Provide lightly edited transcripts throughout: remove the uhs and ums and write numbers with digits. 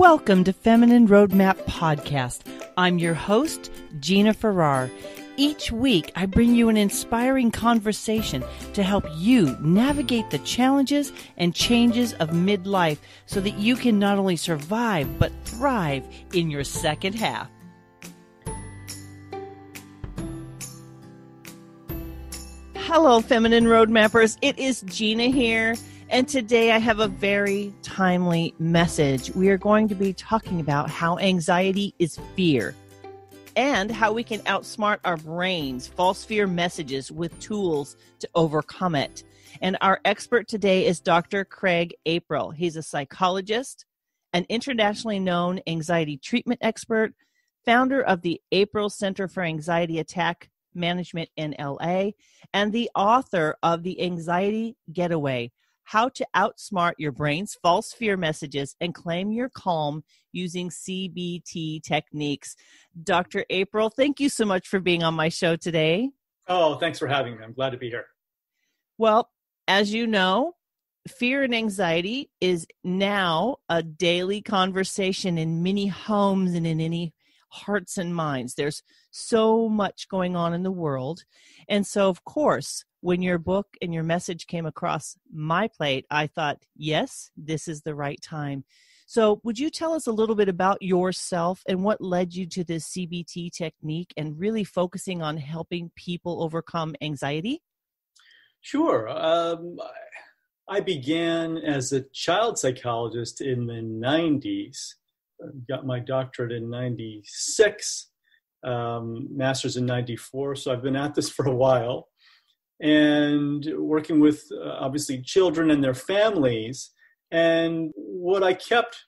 Welcome to Feminine Roadmap Podcast. I'm your host, Gina-r-Farrar. Each week, I bring you an inspiring conversation to help you navigate the challenges and changes of midlife so that you can not only survive, but thrive in your second half. Hello, Feminine Roadmappers. It is Gina here. And today I have a very timely message. We are going to be talking about how anxiety is fear and how we can outsmart our brains, false fear messages with tools to overcome it. And our expert today is Dr. Craig April. He's a psychologist, an internationally known anxiety treatment expert, founder of the April Center for Anxiety Attack Management in LA, and the author of The Anxiety Getaway: How to Outsmart Your Brain's False Fear Messages and Claim Your Calm Using CBT Techniques. Dr. April, thank you so much for being on my show today. Oh, thanks for having me. I'm glad to be here. Well, as you know, fear and anxiety is now a daily conversation in many homes and in any hearts and minds. There's so much going on in the world. And so, of course, when your book and your message came across my plate, I thought, yes, this is the right time. So would you tell us a little bit about yourself and what led you to this CBT technique and really focusing on helping people overcome anxiety? Sure. I began as a child psychologist in the 90s. Got my doctorate in 96, master's in 94. So I've been at this for a while. And working with, obviously, children and their families. And what I kept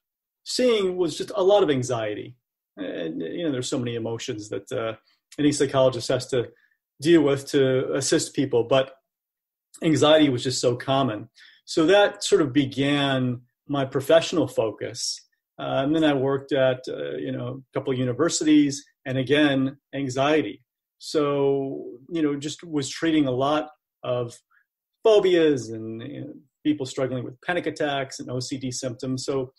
seeing was just a lot of anxiety. And, there's so many emotions that any psychologist has to deal with to assist people. But anxiety was just so common. So that sort of began my professional focus. And then I worked at, a couple of universities, and again, anxiety. So, just was treating a lot of phobias and people struggling with panic attacks and OCD symptoms. So,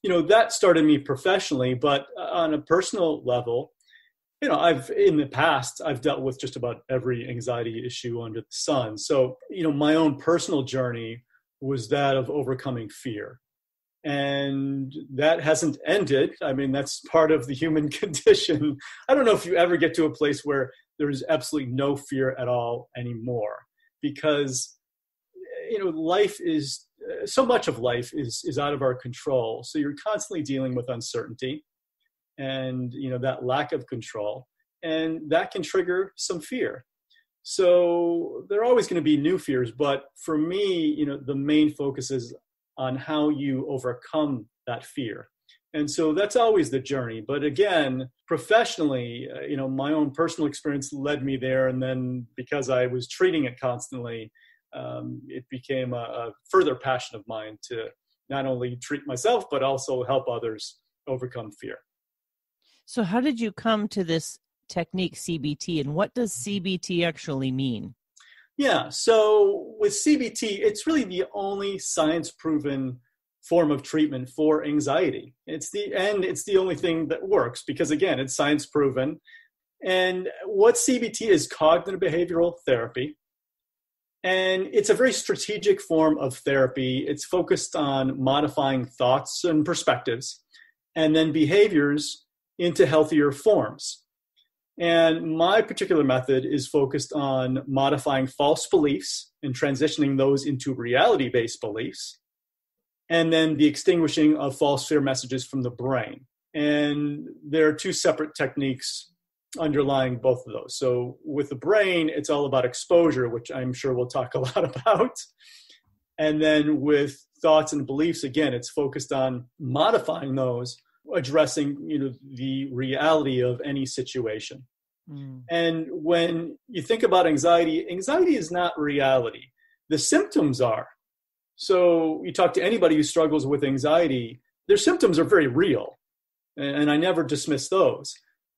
that started me professionally, but on a personal level, in the past, I've dealt with just about every anxiety issue under the sun. So, my own personal journey was that of overcoming fear. And that hasn't ended. I mean, that's part of the human condition. I don't know if you ever get to a place where there's absolutely no fear at all anymore, because, life is, so much of life is out of our control. So you're constantly dealing with uncertainty and, that lack of control, and that can trigger some fear. So there are always going to be new fears. But for me, the main focus is on how you overcome that fear. And so that's always the journey. But again, professionally, my own personal experience led me there. And then because I was treating it constantly, it became a further passion of mine to not only treat myself, but also help others overcome fear. So how did you come to this technique, CBT, and what does CBT actually mean? Yeah, so with CBT, it's really the only science-proven form of treatment for anxiety. It's the only thing that works because, again, it's science-proven. And what CBT is cognitive behavioral therapy. And it's a very strategic form of therapy. It's focused on modifying thoughts and perspectives and then behaviors into healthier forms. And my particular method is focused on modifying false beliefs and transitioning those into reality-based beliefs, and then the extinguishing of false fear messages from the brain. And there are two separate techniques underlying both of those. So with the brain, it's all about exposure, which I'm sure we'll talk a lot about. And then with thoughts and beliefs, again, it's focused on modifying those, addressing, the reality of any situation. And when you think about anxiety is not reality. The symptoms are. So you talk to anybody who struggles with anxiety, their symptoms are very real. And I never dismiss those.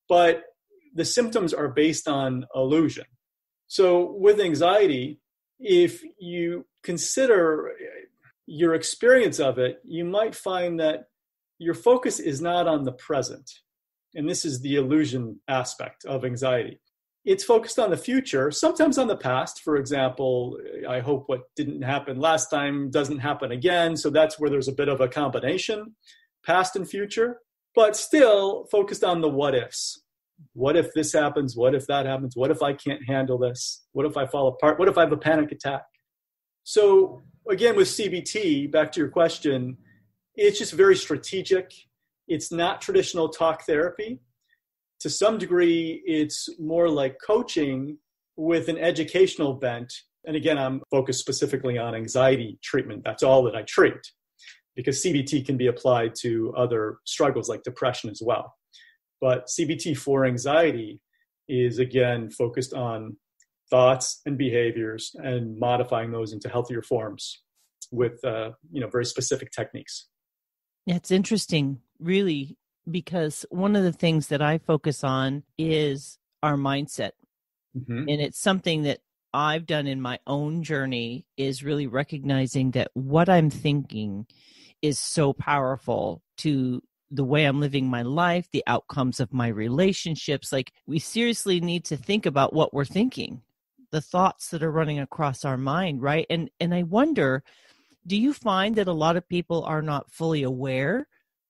But the symptoms are based on illusion. So with anxiety, if you consider your experience of it, you might find that your focus is not on the present. And this is the illusion aspect of anxiety. It's focused on the future, sometimes on the past. For example, I hope what didn't happen last time doesn't happen again. So that's where there's a bit of a combination, past and future, but still focused on the what ifs. What if this happens? What if that happens? What if I can't handle this? What if I fall apart? What if I have a panic attack? So again, with CBT, back to your question, it's just very strategic. It's not traditional talk therapy. To some degree, it's more like coaching with an educational bent. And again, I'm focused specifically on anxiety treatment. That's all that I treat, because CBT can be applied to other struggles like depression as well. But CBT for anxiety is, again, focused on thoughts and behaviors and modifying those into healthier forms with very specific techniques. It's interesting, really, because one of the things that I focus on is our mindset. Mm-hmm. And it's something that I've done in my own journey, is really recognizing that what I'm thinking is so powerful to the way I'm living my life, the outcomes of my relationships. Like, we seriously need to think about what we're thinking, the thoughts that are running across our mind, right? And I wonder, do you find that a lot of people are not fully aware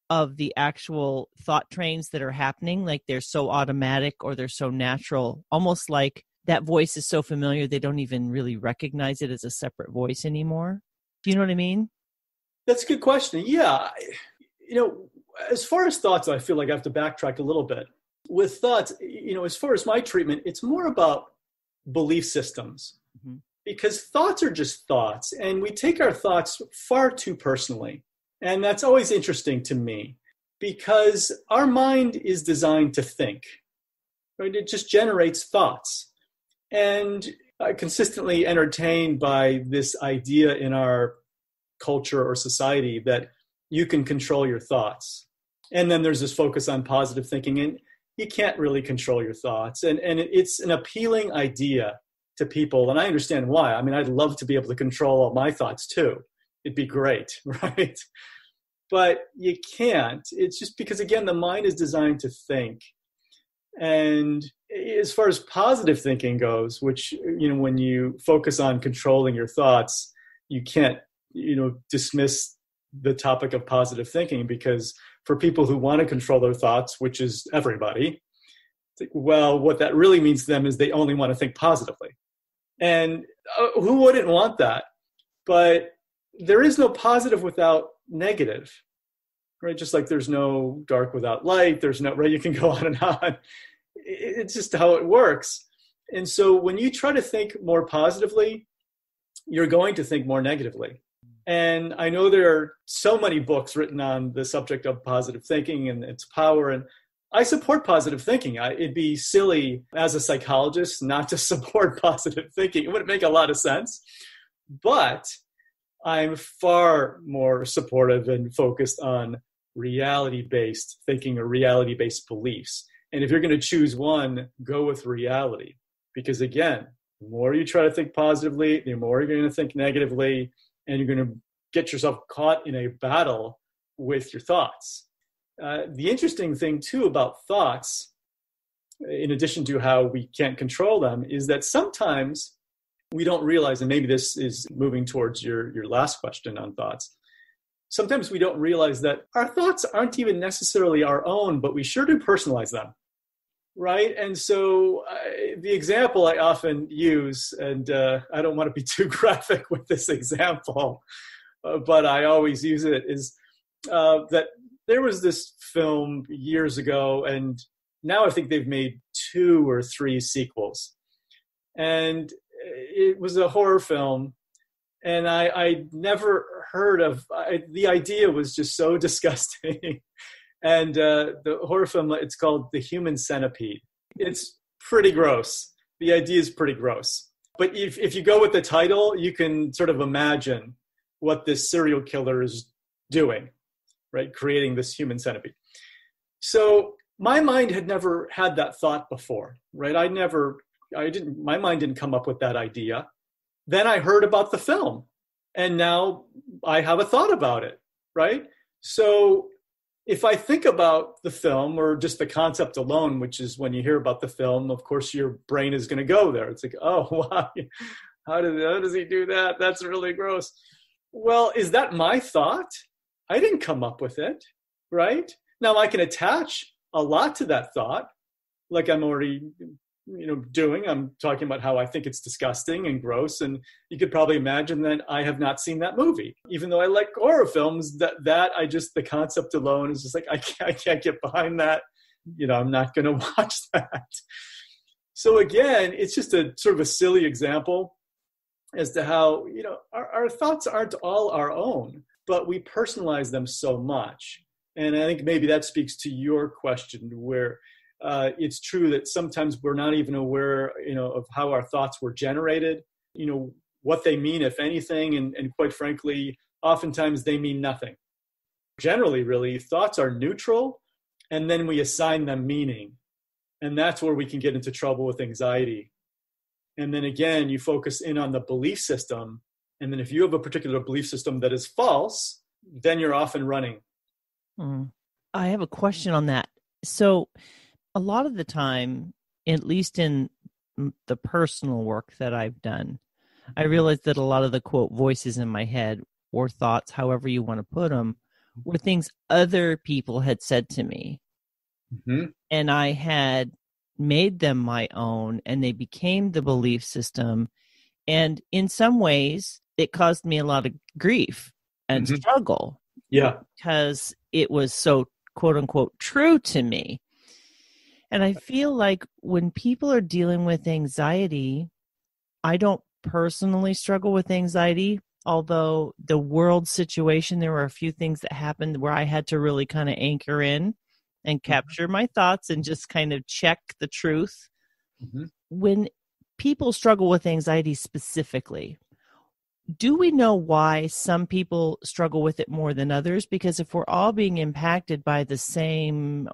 of the actual thought trains that are happening? Like, they're so automatic or they're so natural, almost like that voice is so familiar they don't even really recognize it as a separate voice anymore. Do you know what I mean? That's a good question. Yeah. As far as thoughts, I feel like I have to backtrack a little bit. With thoughts, as far as my treatment, it's more about belief systems. Mm-hmm. Because thoughts are just thoughts, and we take our thoughts far too personally. And that's always interesting to me, because our mind is designed to think, right? It just generates thoughts. And I'm consistently entertained by this idea in our culture or society that you can control your thoughts. And then there's this focus on positive thinking, and you can't really control your thoughts. And it's an appealing idea to people, and I understand why. I mean, I'd love to be able to control all my thoughts too. It'd be great, right? But you can't. It's just because, again, the mind is designed to think. And as far as positive thinking goes, which, when you focus on controlling your thoughts, you can't, dismiss the topic of positive thinking, because for people who want to control their thoughts, which is everybody, well, what that really means to them is they only want to think positively. And who wouldn't want that? But there is no positive without negative, right? Just like there's no dark without light, there's no, right? You can go on and on. It's just how it works. And so when you try to think more positively, you're going to think more negatively. And I know there are so many books written on the subject of positive thinking and its power. And I support positive thinking. It'd be silly as a psychologist not to support positive thinking. It wouldn't make a lot of sense. But I'm far more supportive and focused on reality-based thinking or reality-based beliefs. And if you're going to choose one, go with reality. Because again, the more you try to think positively, the more you're going to think negatively, and you're going to get yourself caught in a battle with your thoughts. The interesting thing, too, about thoughts, in addition to how we can't control them, is that sometimes we don't realize, and maybe this is moving towards your last question on thoughts, sometimes we don't realize that our thoughts aren't even necessarily our own, but we sure do personalize them, right? And so the example I often use, and I don't want to be too graphic with this example, but I always use it, is that there was this film years ago, and now I think they've made 2 or 3 sequels. And it was a horror film, and I never heard of, the idea was just so disgusting. And the horror film, it's called The Human Centipede. It's pretty gross. The idea is pretty gross. But if you go with the title, you can sort of imagine what this serial killer is doing, right? Creating this human centipede. So my mind had never had that thought before, right? My mind didn't come up with that idea. Then I heard about the film, and now I have a thought about it, right? So if I think about the film or just the concept alone, which is when you hear about the film, of course, your brain is going to go there. It's like, oh, wow, how does he do that? That's really gross. Well, is that my thought? I didn't come up with it, right? Now I can attach a lot to that thought, like I'm already doing. I'm talking about how I think it's disgusting and gross, and you could probably imagine that I have not seen that movie, even though I like horror films. That I just, the concept alone is just like, I can't get behind that. I'm not going to watch that. So again, it's just a sort of a silly example as to how our thoughts aren't all our own, but we personalize them so much. And I think maybe that speaks to your question, where it's true that sometimes we're not even aware, of how our thoughts were generated, what they mean, if anything, and quite frankly, oftentimes they mean nothing. Generally, really, thoughts are neutral, and then we assign them meaning. And that's where we can get into trouble with anxiety. And then again, you focus in on the belief system. And then if you have a particular belief system that is false, then you're off and running. I have a question on that. So a lot of the time, at least in the personal work that I've done, I realized that a lot of the quote voices in my head or thoughts, however you want to put them, were things other people had said to me. Mm-hmm. And I had made them my own, and they became the belief system. And in some ways, it caused me a lot of grief and struggle. Yeah. Because it was so, quote unquote, true to me. And I feel like when people are dealing with anxiety, I don't personally struggle with anxiety, although the world situation, there were a few things that happened where I had to really kind of anchor in and capture my thoughts and just kind of check the truth. When people struggle with anxiety specifically, do we know why some people struggle with it more than others? Because if we're all being impacted by the same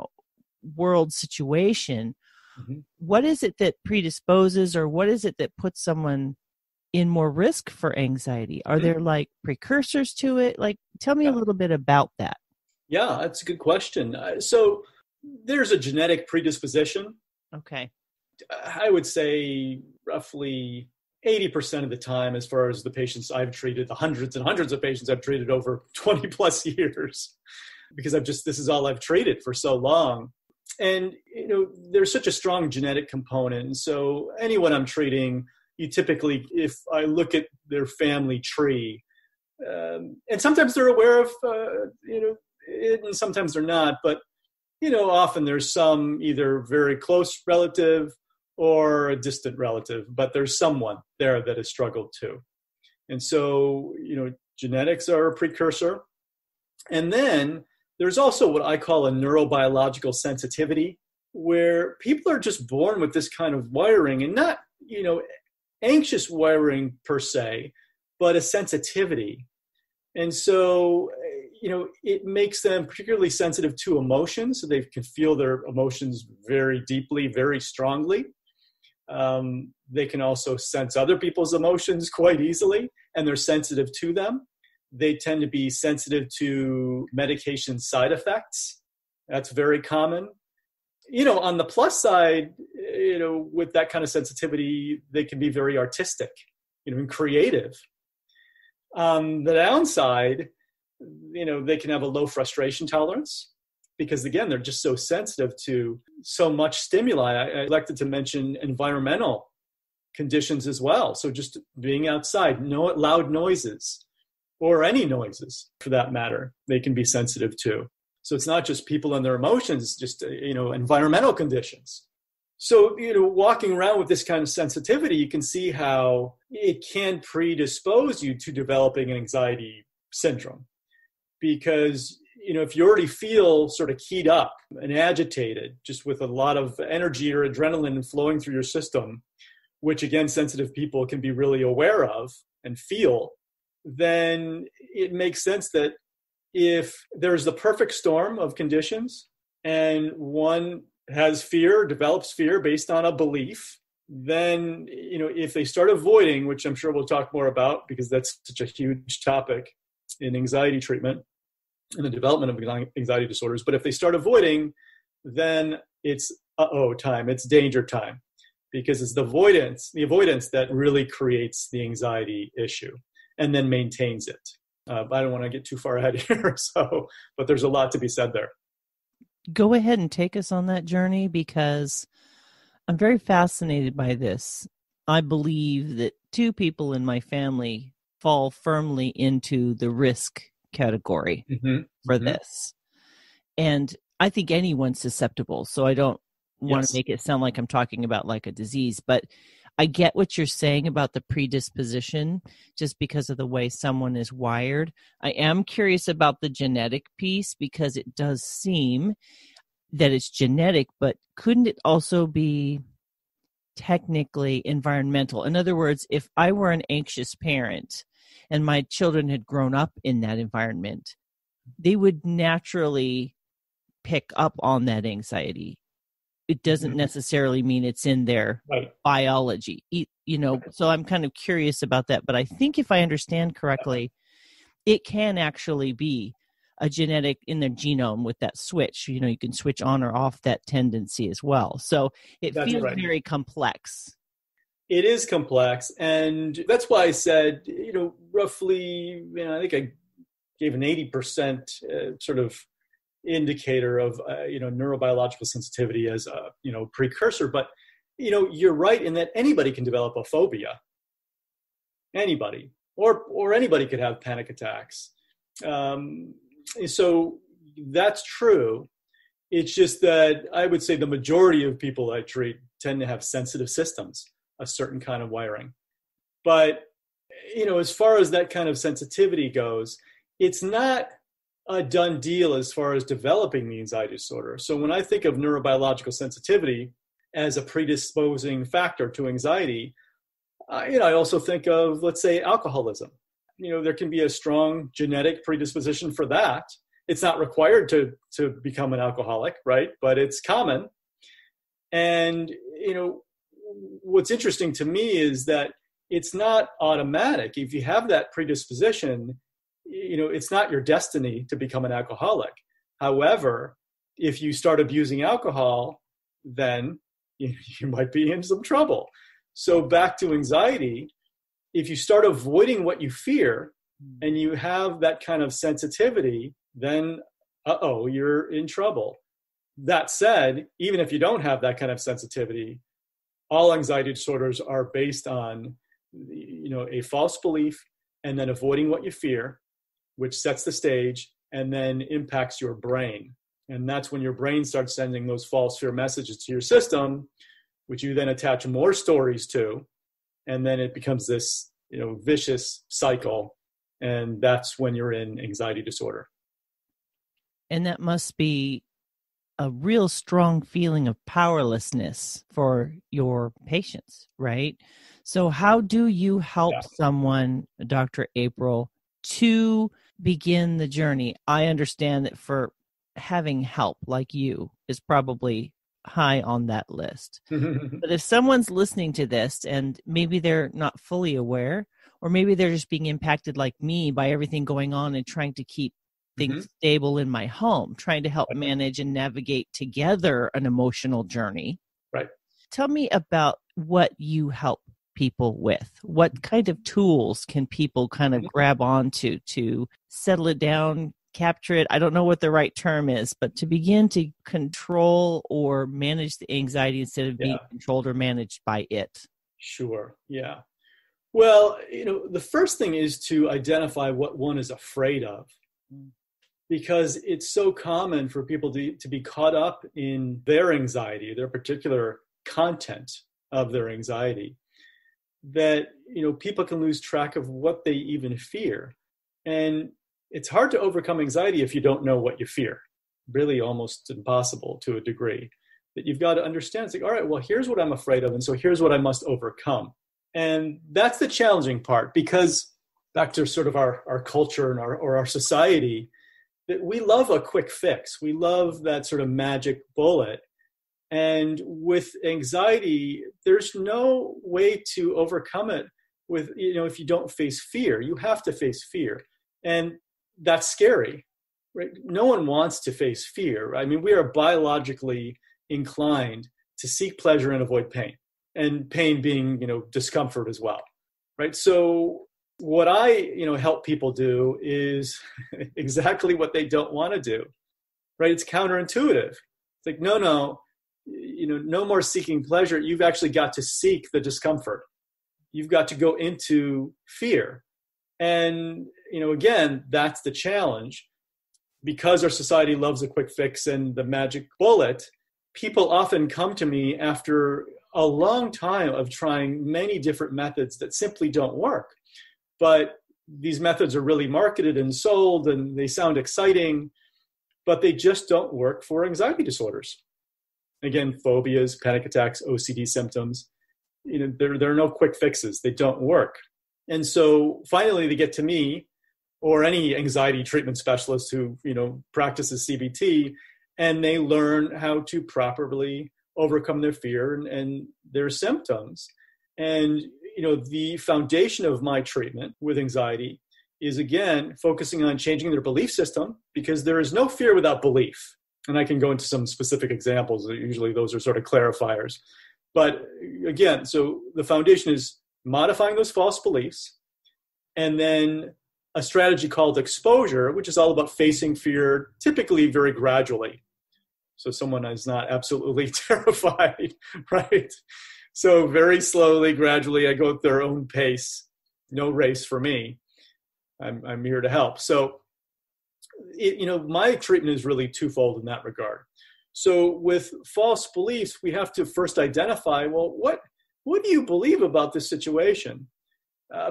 world situation, what is it that predisposes, or what is it that puts someone in more risk for anxiety? Are there like precursors to it? Like, tell me a little bit about that. Yeah, that's a good question. So there's a genetic predisposition. Okay. I would say roughly 80% of the time, as far as the patients I've treated, the hundreds and hundreds of patients I've treated over 20 plus years, because this is all I've treated for so long. And, there's such a strong genetic component. And so anyone I'm treating, you typically, if I look at their family tree, and sometimes they're aware of, it, and sometimes they're not, but, often there's some either very close relative or a distant relative, but there's someone there that has struggled too. And so, genetics are a precursor. And then there's also what I call a neurobiological sensitivity, where people are just born with this kind of wiring, and not, anxious wiring per se, but a sensitivity. And so, it makes them particularly sensitive to emotions. So they can feel their emotions very deeply, very strongly. They can also sense other people's emotions quite easily, and they're sensitive to them. They tend to be sensitive to medication side effects. That's very common. On the plus side, with that kind of sensitivity, they can be very artistic, and creative. On the downside, they can have a low frustration tolerance, because again, they're just so sensitive to so much stimuli. I elected to mention environmental conditions as well. So just being outside, loud noises, or any noises for that matter, they can be sensitive to. So it's not just people and their emotions, just, environmental conditions. So, walking around with this kind of sensitivity, you can see how it can predispose you to developing an anxiety syndrome. Because, if you already feel sort of keyed up and agitated, just with a lot of energy or adrenaline flowing through your system, which again, sensitive people can be really aware of and feel, then it makes sense that if there's the perfect storm of conditions and one has fear, develops fear based on a belief, then, if they start avoiding, which I'm sure we'll talk more about because that's such a huge topic in anxiety treatment, in the development of anxiety disorders. But if they start avoiding, then it's time, it's danger time, because it's the avoidance that really creates the anxiety issue and then maintains it. I don't want to get too far ahead here, but there's a lot to be said there. Go ahead and take us on that journey, because I'm very fascinated by this. I believe that 2 people in my family fall firmly into the risk category for this. And I think anyone's susceptible, so I don't want to make it sound like I'm talking about like a disease, but I get what you're saying about the predisposition just because of the way someone is wired. I am curious about the genetic piece, because it does seem that it's genetic, but couldn't it also be technically environmental? In other words, if I were an anxious parent and my children had grown up in that environment, they would naturally pick up on that anxiety. It doesn't necessarily mean it's in their biology, so I'm kind of curious about that. But I think if I understand correctly, it can actually be a genetic in their genome with that switch. You can switch on or off that tendency as well. So it feels very complex. It is complex. And that's why I said, roughly, I think I gave an 80% sort of indicator of, neurobiological sensitivity as a, precursor. But, you're right in that anybody can develop a phobia. Anybody. Or anybody could have panic attacks. So that's true. It's just that I would say the majority of people I treat tend to have sensitive systems, a certain kind of wiring. But, as far as that kind of sensitivity goes, it's not a done deal as far as developing the anxiety disorder. So when I think of neurobiological sensitivity as a predisposing factor to anxiety, I also think of, let's say, alcoholism. There can be a strong genetic predisposition for that. It's not required to become an alcoholic, right? But it's common. And, what's interesting to me is that it's not automatic. If you have that predisposition, it's not your destiny to become an alcoholic. However, if you start abusing alcohol, then you might be in some trouble. So back to anxiety, if you start avoiding what you fear and you have that kind of sensitivity, then, you're in trouble. That said, even if you don't have that kind of sensitivity, all anxiety disorders are based on, a false belief and then avoiding what you fear, which sets the stage and then impacts your brain. And that's when your brain starts sending those false fear messages to your system, which you then attach more stories to. And then it becomes this, vicious cycle. And that's when you're in anxiety disorder. And that must be a real strong feeling of powerlessness for your patients, right? So how do you help someone, Dr. April, to begin the journey? I understand that for having help like you is probably high on that list. But if someone's listening to this and maybe they're not fully aware, or maybe they're just being impacted like me by everything going on and trying to keep things stable in my home, trying to help manage and navigate together an emotional journey. Right. Tell me about what you help people with. What kind of tools can people kind of grab onto to settle it down, capture it? I don't know what the right term is, but to begin to control or manage the anxiety instead of being controlled or managed by it. Sure. Yeah. Well, the first thing is to identify what one is afraid of, because it's so common for people to be caught up in their anxiety, their particular content of their anxiety, that, people can lose track of what they even fear. And it's hard to overcome anxiety if you don't know what you fear. Really almost impossible to a degree. That you've got to understand, it's like, all right, well, here's what I'm afraid of, and so here's what I must overcome. And that's the challenging part, because back to sort of our culture and our society, that we love a quick fix. We love that sort of magic bullet. And with anxiety, there's no way to overcome it with, if you don't face fear. You have to face fear. And that's scary. right? No one wants to face fear. I mean, we are biologically inclined to seek pleasure and avoid pain, and pain being, discomfort as well, right? So what I, help people do is exactly what they don't want to do, right? It's counterintuitive. It's like, no, no more seeking pleasure. You've actually got to seek the discomfort. You've got to go into fear. And, again, that's the challenge. Because our society loves a quick fix and the magic bullet, people often come to me after a long time of trying many different methods that simply don't work. But these methods are really marketed and sold, and they sound exciting, but they just don't work for anxiety disorders. Again, phobias, panic attacks, OCD symptoms, there are no quick fixes. They don't work. And so finally they get to me, or any anxiety treatment specialist who, practices CBT, and they learn how to properly overcome their fear and their symptoms. And, the foundation of my treatment with anxiety is, again, focusing on changing their belief system, because there is no fear without belief. And I can go into some specific examples. Usually those are sort of clarifiers. But again, so the foundation is modifying those false beliefs, and then a strategy called exposure, which is all about facing fear, typically very gradually. So someone is not absolutely terrified, right? So very slowly, gradually, I go at their own pace. No race for me. I'm here to help. So, my treatment is really twofold in that regard. So with false beliefs, we have to first identify, well, what do you believe about this situation?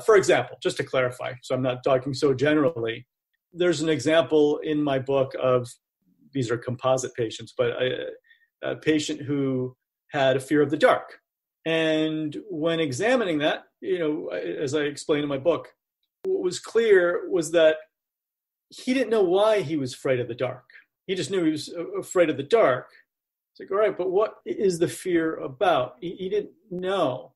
For example, just to clarify, so I'm not talking so generally, there's an example in my book of, these are composite patients, but a patient who had a fear of the dark. And when examining that, as I explained in my book, what was clear was that he didn't know why he was afraid of the dark. He just knew he was afraid of the dark. It's like, all right, but what is the fear about? He didn't know.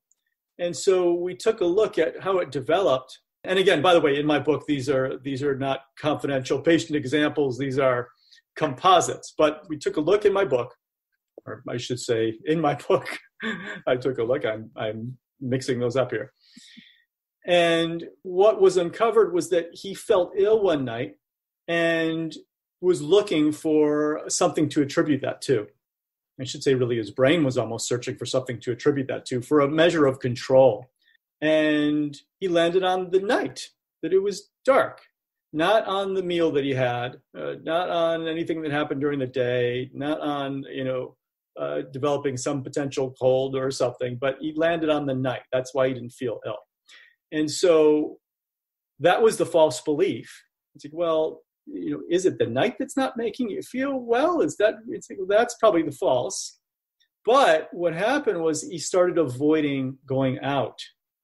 And so we took a look at how it developed. And again, by the way, in my book, these are not confidential patient examples. These are composites. But we took a look in my book, or I should say in my book, I took a look. I'm mixing those up here. And what was uncovered was that he felt ill one night and was looking for something to attribute that to. I should say really his brain was almost searching for something to attribute that to, for a measure of control. And he landed on the night, that it was dark, not on the meal that he had, not on anything that happened during the day, not on, developing some potential cold or something, but he landed on the night. That's why he didn't feel ill. And so that was the false belief. It's like, well, is it the night that's not making you feel well? It's like, well, that's probably the false. But what happened was he started avoiding going out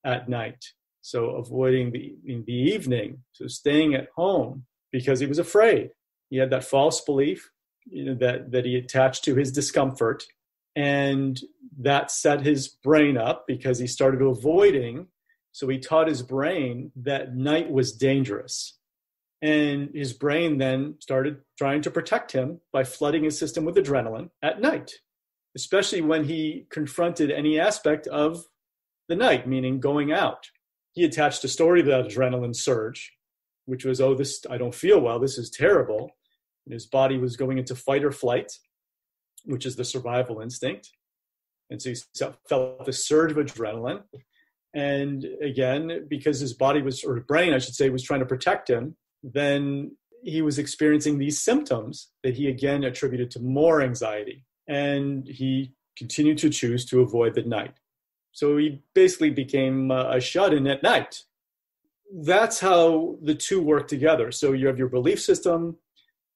at night. So avoiding the evening, so staying at home because he was afraid. He had that false belief, that he attached to his discomfort, and that set his brain up because he started avoiding. So he taught his brain that night was dangerous. And his brain then started trying to protect him by flooding his system with adrenaline at night, especially when he confronted any aspect of the night, meaning going out. He attached a story to that adrenaline surge, which was, I don't feel well, this is terrible. And his body was going into fight or flight, which is the survival instinct. And so he felt the surge of adrenaline. And again, because his body or brain, I should say, was trying to protect him, then he was experiencing these symptoms that he again attributed to more anxiety. And he continued to choose to avoid the night. So he basically became a shut-in at night. That's how the two work together. So you have your belief system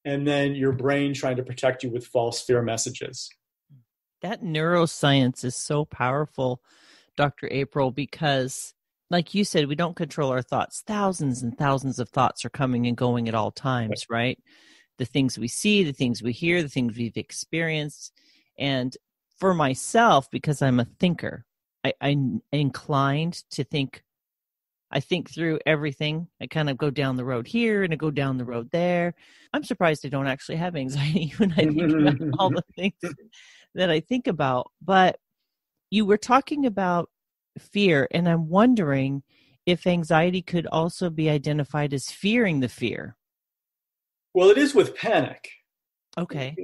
and then your brain trying to protect you with false fear messages. That neuroscience is so powerful, Dr. April, because like you said, we don't control our thoughts. Thousands and thousands of thoughts are coming and going at all times, right? The things we see, the things we hear, the things we've experienced. And for myself, because I'm a thinker, I'm inclined to think I think through everything. I kind of go down the road here and I go down the road there. I'm surprised I don't actually have anxiety when I think about all the things that I think about. But you were talking about fear, and I'm wondering if anxiety could also be identified as fearing the fear. Well, it is with panic. Okay.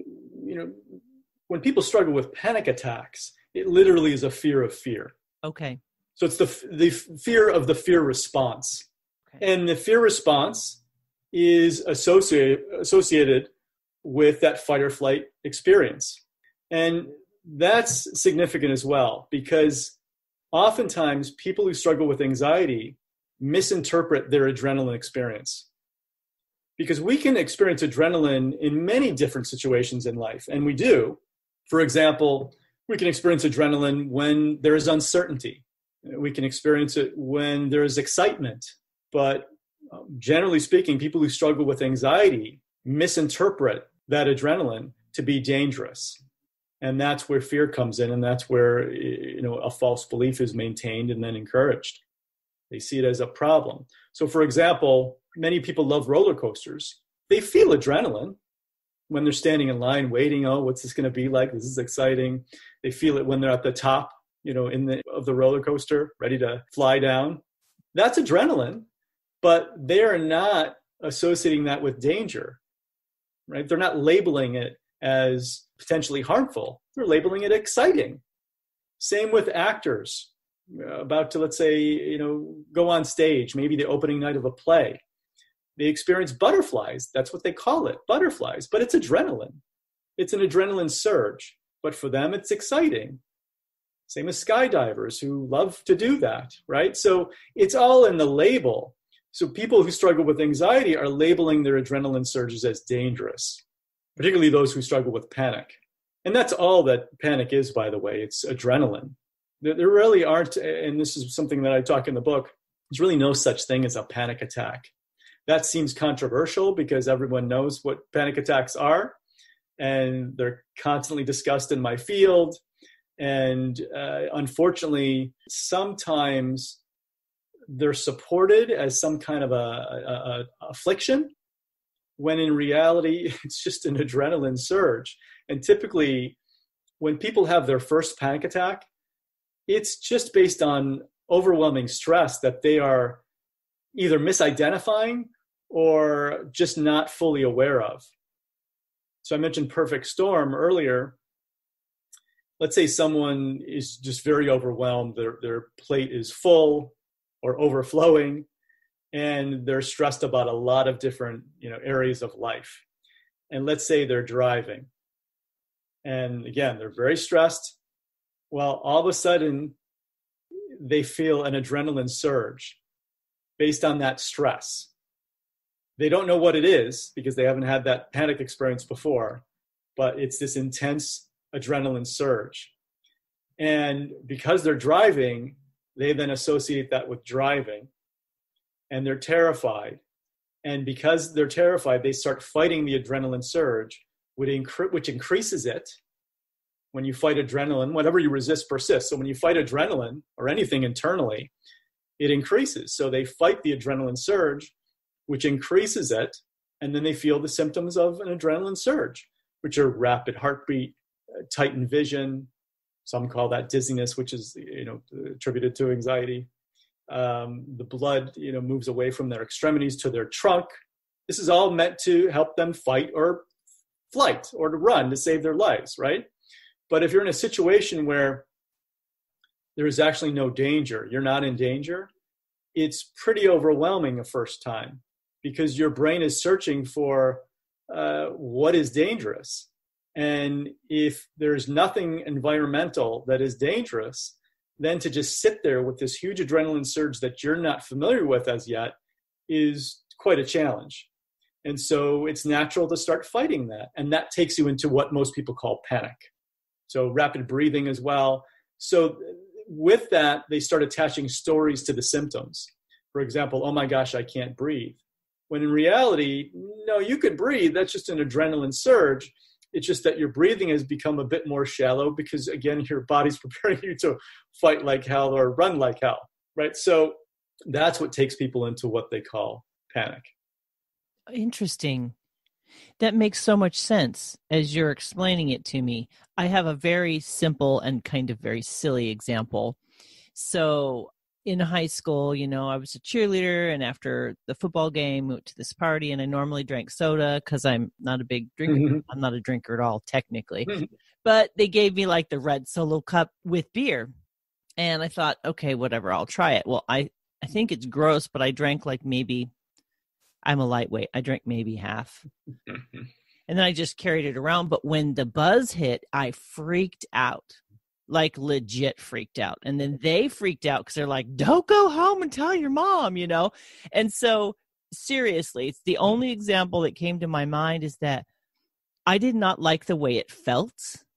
When people struggle with panic attacks, it literally is a fear of fear. Okay. So it's the fear of the fear response. Okay. And the fear response is associated with that fight or flight experience. And that's significant as well, because oftentimes people who struggle with anxiety misinterpret their adrenaline experience. Because we can experience adrenaline in many different situations in life, and we do. For example, we can experience adrenaline when there is uncertainty. We can experience it when there is excitement. But generally speaking, people who struggle with anxiety misinterpret that adrenaline to be dangerous. And that's where fear comes in, and that's where a false belief is maintained and then encouraged. They see it as a problem. So, for example, many people love roller coasters. They feel adrenaline when they're standing in line waiting. Oh, what's this going to be like? This is exciting. They feel it when they're at the top, of the roller coaster, ready to fly down. That's adrenaline, but they are not associating that with danger, right? They're not labeling it as potentially harmful. They're labeling it exciting. Same with actors about to, let's say, go on stage, maybe the opening night of a play. They experience butterflies. That's what they call it, butterflies. But it's adrenaline. It's an adrenaline surge. But for them, it's exciting. Same as skydivers who love to do that, right? So it's all in the label. So people who struggle with anxiety are labeling their adrenaline surges as dangerous, particularly those who struggle with panic. And that's all that panic is, by the way. It's adrenaline. There really aren't, and this is something that I talk in the book, there's really no such thing as a panic attack. That seems controversial because everyone knows what panic attacks are, and they're constantly discussed in my field. And unfortunately, sometimes they're supported as some kind of a affliction, when in reality, it's just an adrenaline surge. And typically, when people have their first panic attack, it's just based on overwhelming stress that they are either misidentifying or just not fully aware of. So I mentioned perfect storm earlier. Let's say someone is just very overwhelmed. Their plate is full or overflowing, and they're stressed about a lot of different areas of life. And let's say they're driving. And again, they're very stressed. Well, all of a sudden, they feel an adrenaline surge based on that stress. They don't know what it is because they haven't had that panic experience before, but it's this intense adrenaline surge. And because they're driving, they then associate that with driving, and they're terrified. And because they're terrified, they start fighting the adrenaline surge, which increases it. When you fight adrenaline, whatever you resist persists. So when you fight adrenaline or anything internally, it increases. So they fight the adrenaline surge, which increases it, and then they feel the symptoms of an adrenaline surge, which are rapid heartbeat, tightened vision. Some call that dizziness, which is attributed to anxiety. The blood moves away from their extremities to their trunk. This is all meant to help them fight or flight or to run to save their lives, right? But if you're in a situation where there is actually no danger, you're not in danger, it's pretty overwhelming the first time because your brain is searching for what is dangerous. And if there's nothing environmental that is dangerous, then to just sit there with this huge adrenaline surge that you're not familiar with as yet is quite a challenge. And so it's natural to start fighting that. And that takes you into what most people call panic. So rapid breathing as well. So with that, they start attaching stories to the symptoms. For example, oh my gosh, I can't breathe. When in reality, no, you could breathe. That's just an adrenaline surge. It's just that your breathing has become a bit more shallow because, again, your body's preparing you to fight like hell or run like hell, right? So That's what takes people into what they call panic. Interesting. That makes so much sense as you're explaining it to me. I have a very simple and kind of very silly example. So in high school, I was a cheerleader, and after the football game, we went to this party, and I normally drank soda because I'm not a big drinker. Mm-hmm. I'm not a drinker at all, technically. Mm-hmm. But they gave me like the red Solo cup with beer. And I thought, okay, whatever, I'll try it. Well, I think it's gross, but I drank like maybe, I'm a lightweight. I drank maybe half. And then I just carried it around. But when the buzz hit, I freaked out, like legit freaked out. And then they freaked out because they're like, don't go home and tell your mom, And so seriously, it's the only example that came to my mind is that I did not like the way it felt.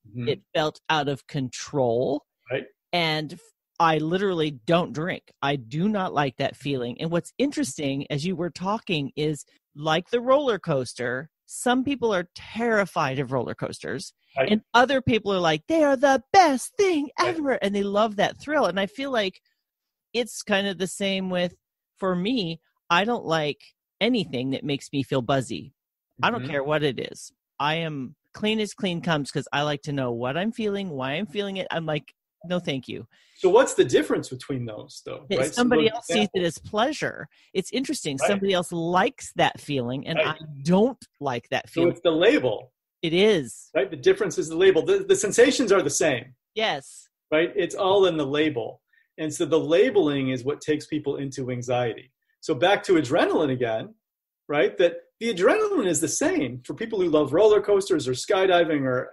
Mm-hmm. It felt out of control. Right. And I literally don't drink. I do not like that feeling. And what's interesting as you were talking is like the roller coaster, some people are terrified of roller coasters. Right. And other people are like, they are the best thing ever. Right. And they love that thrill. And I feel like it's kind of the same for me, I don't like anything that makes me feel buzzy. Mm-hmm. I don't care what it is. I am clean as clean comes because I like to know what I'm feeling, why I'm feeling it. I'm like, no, thank you. So what's the difference between those, though? Right? Somebody else sees it as pleasure. It's interesting. Right. Somebody else likes that feeling, and right. I don't like that feeling. So it's the label. It is. Right? The difference is the label. The sensations are the same. Yes. Right? It's all in the label. And so the labeling is what takes people into anxiety. So back to adrenaline again, right? That the adrenaline is the same for people who love roller coasters or skydiving or,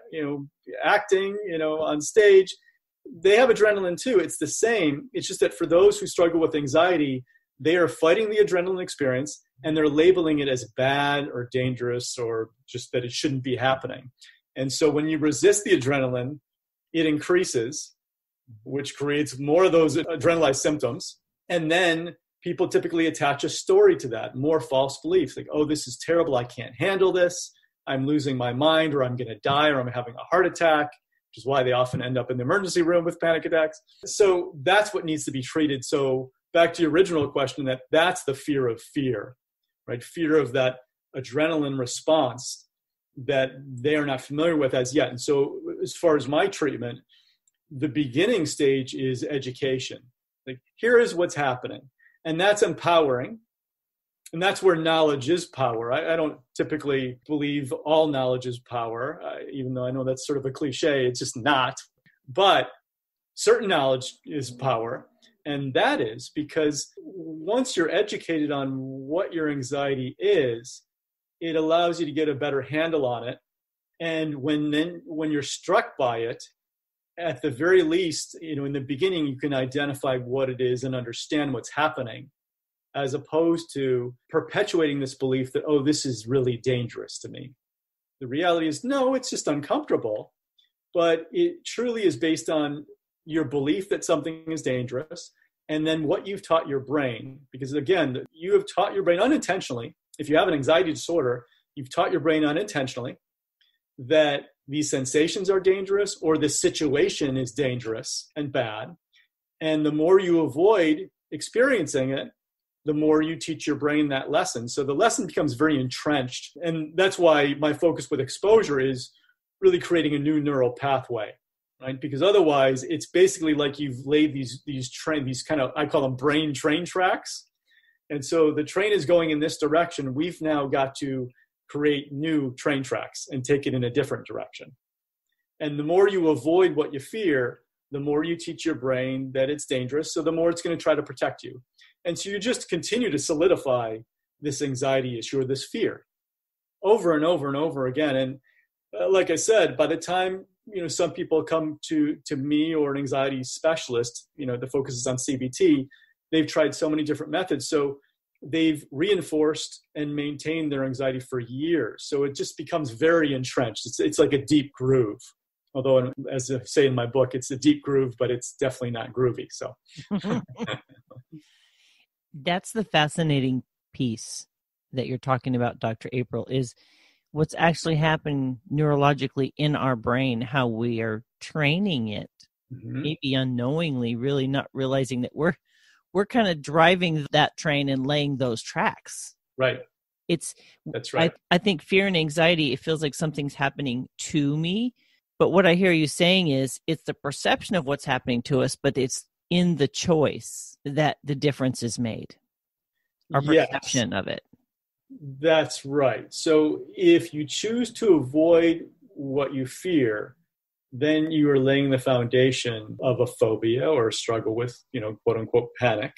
acting, on stage. They have adrenaline too. It's the same. It's just that for those who struggle with anxiety, they are fighting the adrenaline experience and they're labeling it as bad or dangerous or just that it shouldn't be happening. And so when you resist the adrenaline, it increases, which creates more of those adrenalized symptoms. And then people typically attach a story to that, more false beliefs like, oh, this is terrible. I can't handle this. I'm losing my mind, or I'm going to die, or I'm having a heart attack, which is why they often end up in the emergency room with panic attacks. So that's what needs to be treated. So back to your original question, that's the fear of fear, right? Fear of that adrenaline response that they are not familiar with as yet. And so as far as my treatment, the beginning stage is education. Like, here is what's happening. And that's empowering. And that's where knowledge is power. I don't typically believe all knowledge is power, even though I know that's sort of a cliche. It's just not. But certain knowledge is power. And that is because once you're educated on what your anxiety is, it allows you to get a better handle on it. And when you're struck by it, at the very least, in the beginning, you can identify what it is and understand what's happening, as opposed to perpetuating this belief that, oh, this is really dangerous to me. The reality is, no, it's just uncomfortable, but it truly is based on your belief that something is dangerous, and then what you've taught your brain. Because again, you have taught your brain unintentionally. If you have an anxiety disorder, you've taught your brain unintentionally that these sensations are dangerous or the situation is dangerous and bad. And the more you avoid experiencing it, the more you teach your brain that lesson. So the lesson becomes very entrenched. And that's why my focus with exposure is really creating a new neural pathway, right? Because otherwise it's basically like you've laid these kind of, I call them brain train tracks. And so the train is going in this direction. We've now got to create new train tracks and take it in a different direction. And the more you avoid what you fear, the more you teach your brain that it's dangerous. So the more it's going to try to protect you. And so you just continue to solidify this anxiety issue or this fear over and over and over again. And like I said, by the time, some people come to me or an anxiety specialist, that focuses on CBT, they've tried so many different methods. So they've reinforced and maintained their anxiety for years. So it just becomes very entrenched. It's like a deep groove. Although, as I say in my book, it's a deep groove, but it's definitely not groovy. So that's the fascinating piece that you're talking about, Dr. April, is what's actually happening neurologically in our brain, how we are training it, maybe unknowingly, really not realizing that we're we're kind of driving that train and laying those tracks. Right. It's That's right. I think fear and anxiety, it feels like something's happening to me. But what I hear you saying is it's the perception of what's happening to us, but it's in the choice that the difference is made. Our perception of it. That's right. So if you choose to avoid what you fear, then you are laying the foundation of a phobia or a struggle with, quote unquote, panic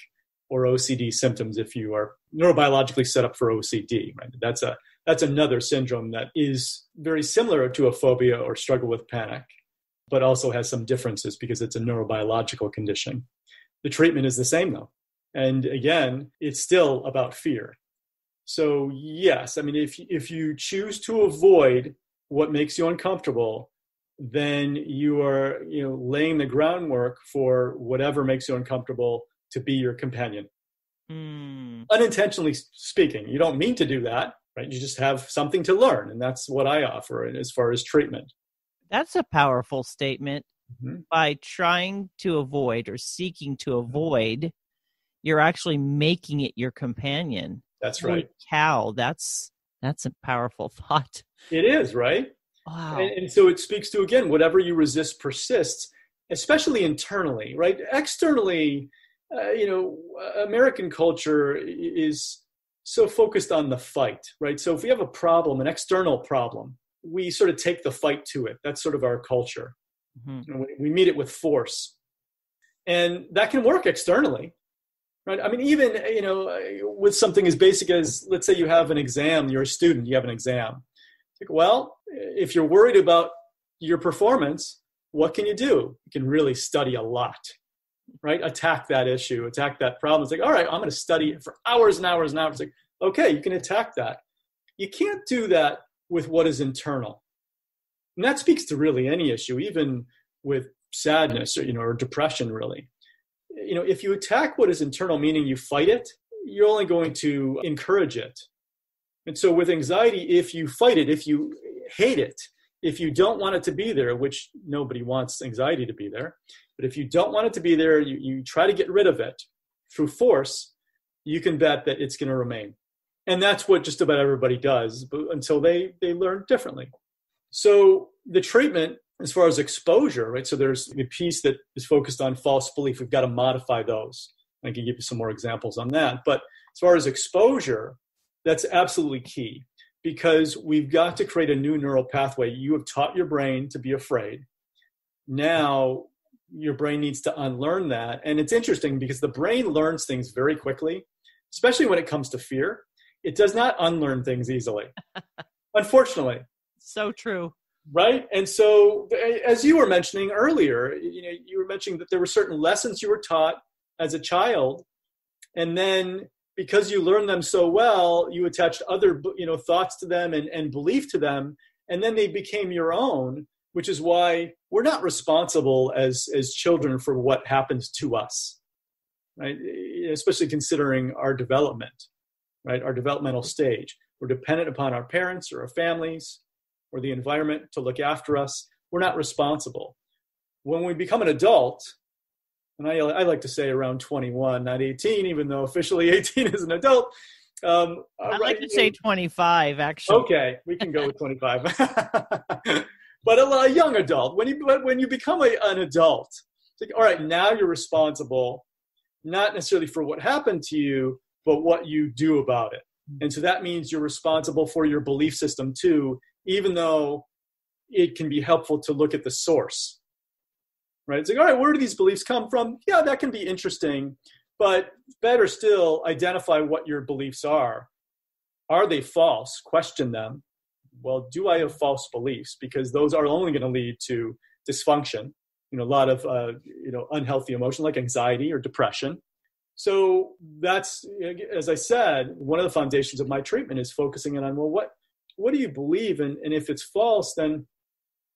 or OCD symptoms if you are neurobiologically set up for OCD, right? That's another syndrome that is very similar to a phobia or struggle with panic, but also has some differences because it's a neurobiological condition. The treatment is the same though. And again, it's still about fear. So yes, I mean, if you choose to avoid what makes you uncomfortable, then you are, laying the groundwork for whatever makes you uncomfortable to be your companion. Unintentionally speaking, you don't mean to do that, right? You just have something to learn, and that's what I offer as far as treatment. That's a powerful statement. Mm-hmm. By trying to avoid or seeking to avoid, you're actually making it your companion. That's right. Holy cow, that's a powerful thought. It is, right? Wow. And so it speaks to, again, whatever you resist persists, especially internally, right? Externally, American culture is so focused on the fight, right? So if we have a problem, an external problem, we sort of take the fight to it. That's sort of our culture. Mm-hmm. We meet it with force. And that can work externally. Right. I mean, even, with something as basic as, let's say you have an exam, you're a student, you have an exam. Like, well, if you're worried about your performance, what can you do? You can really study a lot, right? Attack that issue, attack that problem. It's like, all right, I'm going to study it for hours and hours and hours. It's like, okay, you can attack that. You can't do that with what is internal. And that speaks to really any issue, even with sadness or depression, really. If you attack what is internal, meaning you fight it, you're only going to encourage it. And so with anxiety, if you fight it, if you hate it, if you don't want it to be there, which nobody wants anxiety to be there, but if you don't want it to be there, you try to get rid of it through force, you can bet that it's going to remain. And that's what just about everybody does, but until they learn differently. So the treatment, as far as exposure, right? So there's a piece that is focused on false belief. We've got to modify those. I can give you some more examples on that. But as far as exposure, that's absolutely key because we've got to create a new neural pathway. You have taught your brain to be afraid. Now your brain needs to unlearn that. And it's interesting because the brain learns things very quickly, especially when it comes to fear. It does not unlearn things easily, unfortunately. So true. Right. And so as you were mentioning earlier, you were mentioning that there were certain lessons you were taught as a child. And then because you learned them so well, you attached other, thoughts to them and belief to them. And then they became your own, which is why we're not responsible as children for what happens to us. Right. Especially considering our development, right. Our developmental stage. We're dependent upon our parents or our families or the environment to look after us. We're not responsible. When we become an adult, and I like to say around 21, not 18, even though officially 18 is an adult. I'd like to say 25, actually. Okay, we can go with 25. But a young adult, when you become an adult, it's like, all right, now you're responsible, not necessarily for what happened to you, but what you do about it. And so that means you're responsible for your belief system too, even though it can be helpful to look at the source, right? It's like, all right, where do these beliefs come from? Yeah, that can be interesting, but better still, identify what your beliefs are. Are they false? Question them. Well, do I have false beliefs? Because those are only going to lead to dysfunction, a lot of, unhealthy emotion like anxiety or depression. So that's, as I said, one of the foundations of my treatment is focusing in on, well, what do you believe? And if it's false, then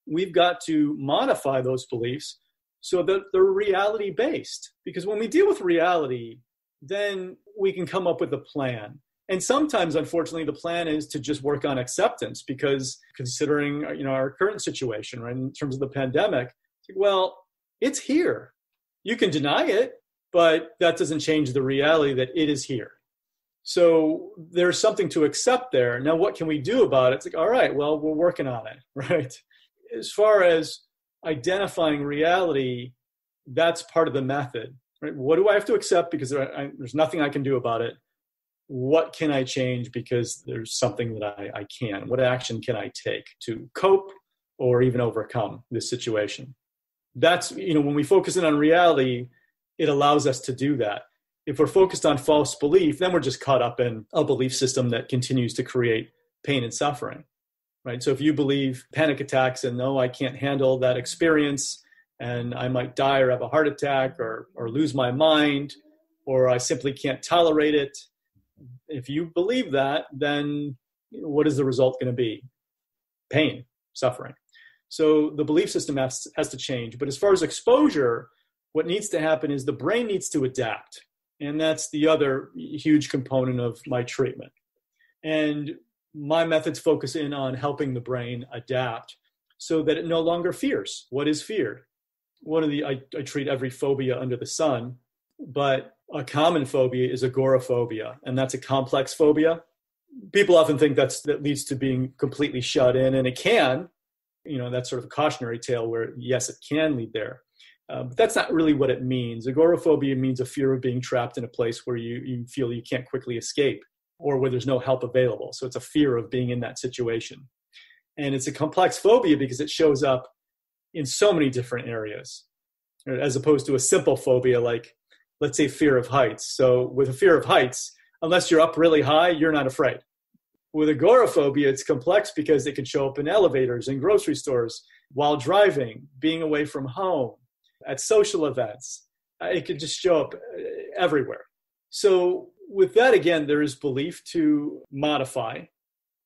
we've got to modify those beliefs so that they're reality-based. Because when we deal with reality, then we can come up with a plan. And sometimes, unfortunately, the plan is to just work on acceptance because considering, our current situation, right, in terms of the pandemic, well, it's here. You can deny it. but that doesn't change the reality that it is here. So there's something to accept there. Now, what can we do about it? It's like, all right, well, we're working on it, right? As far as identifying reality, that's part of the method, right? What do I have to accept because there's nothing I can do about it? What can I change because there's something that I can? What action can I take to cope or even overcome this situation? That's, when we focus in on reality, it allows us to do that. If we're focused on false belief, then we're just caught up in a belief system that continues to create pain and suffering, right? So if you believe panic attacks and no, I can't handle that experience and I might die or have a heart attack or lose my mind, or I simply can't tolerate it. If you believe that, then what is the result going to be? Pain, suffering. So the belief system has to change. But as far as exposure, what needs to happen is the brain needs to adapt. And that's the other huge component of my treatment. And my methods focus in on helping the brain adapt so that it no longer fears. What is feared? I treat every phobia under the sun, but a common phobia is agoraphobia, and that's a complex phobia. People often think that leads to being completely shut in, and it can. That's sort of a cautionary tale where, yes, it can lead there. But that's not really what it means. Agoraphobia means a fear of being trapped in a place where you feel you can't quickly escape or where there's no help available. So it's a fear of being in that situation. And it's a complex phobia because it shows up in so many different areas, as opposed to a simple phobia like, let's say, fear of heights. So with a fear of heights, unless you're up really high, you're not afraid. With agoraphobia, it's complex because it can show up in elevators, in grocery stores, while driving, being away from home, at social events. It could just show up everywhere. So with that, again, there is belief to modify,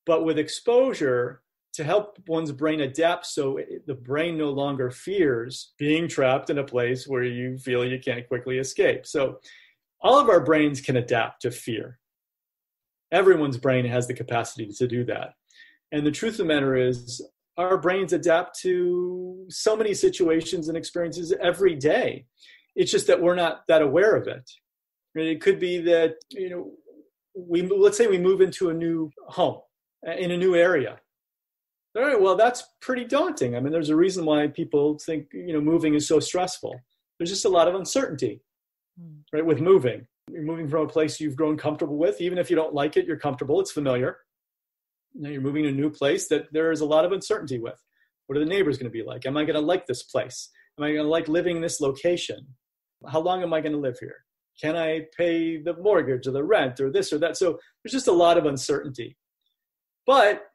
but with exposure to help one's brain adapt so the brain no longer fears being trapped in a place where you feel you can't quickly escape. So all of our brains can adapt to fear. Everyone's brain has the capacity to do that. And the truth of the matter is, our brains adapt to so many situations and experiences every day. It's just that we're not that aware of it. It could be that, let's say we move into a new home in a new area. All right, well, that's pretty daunting. I mean, there's a reason why people think, moving is so stressful. There's just a lot of uncertainty, right, with moving. You're moving from a place you've grown comfortable with. Even if you don't like it, you're comfortable. It's familiar. Now you're moving to a new place that there is a lot of uncertainty with. What are the neighbors going to be like? Am I going to like this place? Am I going to like living in this location? How long am I going to live here? Can I pay the mortgage or the rent or this or that? So there's just a lot of uncertainty. But